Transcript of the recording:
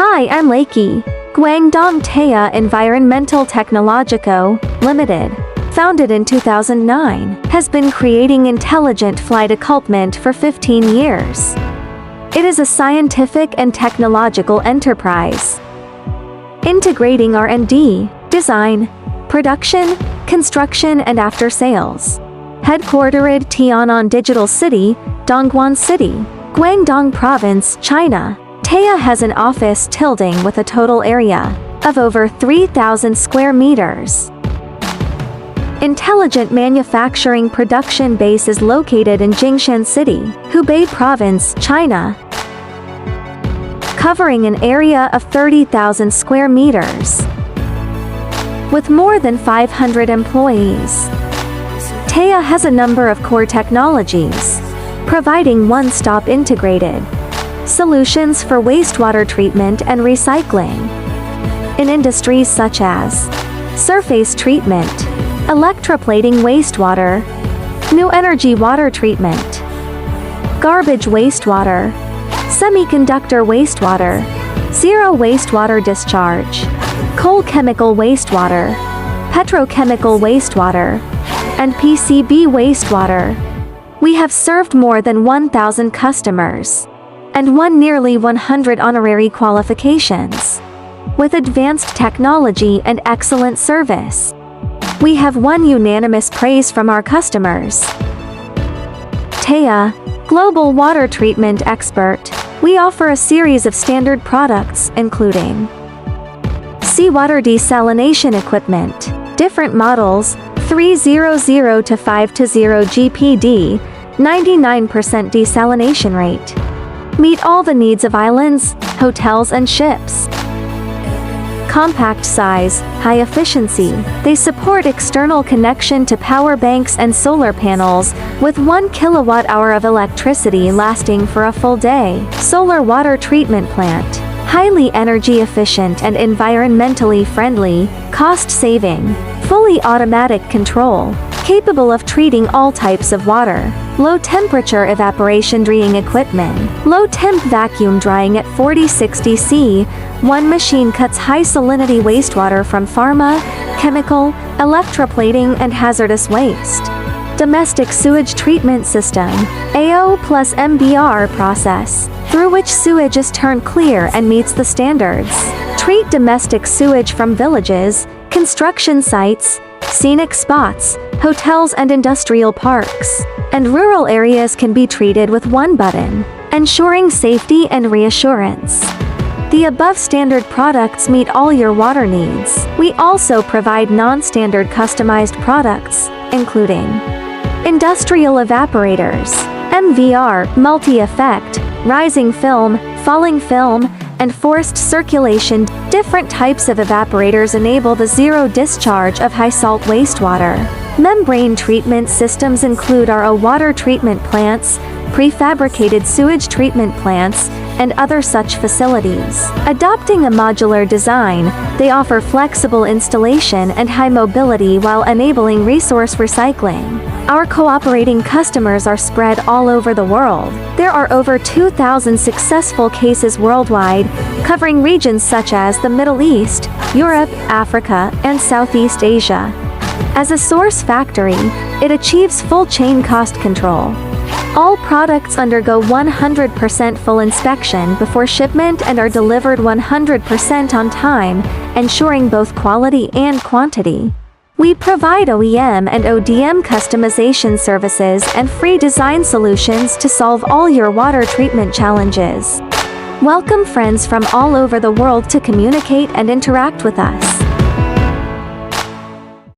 Hi, I'm Lakey. Guangdong WTEYA Environmental Technologico, Limited, founded in 2009, has been creating intelligent flight equipment for 15 years. It is a scientific and technological enterprise, integrating R&D, design, production, construction and after-sales. Headquartered Tianan Digital City, Dongguan City, Guangdong Province, China. WTEYA has an office building with a total area of over 3,000 square meters. Intelligent manufacturing production base is located in Jingshan City, Hubei Province, China, covering an area of 30,000 square meters. With more than 500 employees, WTEYA has a number of core technologies, providing one-stop integrated solutions for wastewater treatment and recycling in industries such as surface treatment, electroplating wastewater, new energy water treatment, garbage wastewater, semiconductor wastewater, zero wastewater discharge, coal chemical wastewater, petrochemical wastewater, and PCB wastewater. We have served more than 1,000 customers and won nearly 100 honorary qualifications. With advanced technology and excellent service, we have won unanimous praise from our customers. WTEYA, Global Water Treatment Expert, we offer a series of standard products including seawater desalination equipment, different models, 300 to 520 GPD, 99% desalination rate. Meet all the needs of islands, hotels and ships. Compact size, high efficiency, they support external connection to power banks and solar panels, with 1 kilowatt-hour of electricity lasting for a full day. Solar water treatment plant, highly energy efficient and environmentally friendly, cost-saving, fully automatic control, capable of treating all types of water. Low-temperature evaporation drying equipment, low-temp vacuum drying at 40-60 C. One machine cuts high-salinity wastewater from pharma, chemical, electroplating and hazardous waste. Domestic sewage treatment system, AO plus MBR process, through which sewage is turned clear and meets the standards. Treat domestic sewage from villages, construction sites, scenic spots, hotels and industrial parks, and rural areas can be treated with one button, ensuring safety and reassurance. The above standard products meet all your water needs. We also provide non-standard customized products, including industrial evaporators, MVR, multi-effect, rising film, falling film, and forced circulation. Different types of evaporators enable the zero discharge of high salt wastewater. Membrane treatment systems include RO water treatment plants, prefabricated sewage treatment plants, and other such facilities. Adopting a modular design, they offer flexible installation and high mobility while enabling resource recycling. Our cooperating customers are spread all over the world. There are over 2,000 successful cases worldwide, covering regions such as the Middle East, Europe, Africa, and Southeast Asia. As a source factory, it achieves full chain cost control. All products undergo 100% full inspection before shipment and are delivered 100% on time, ensuring both quality and quantity. We provide OEM and ODM customization services and free design solutions to solve all your water treatment challenges. Welcome friends from all over the world to communicate and interact with us.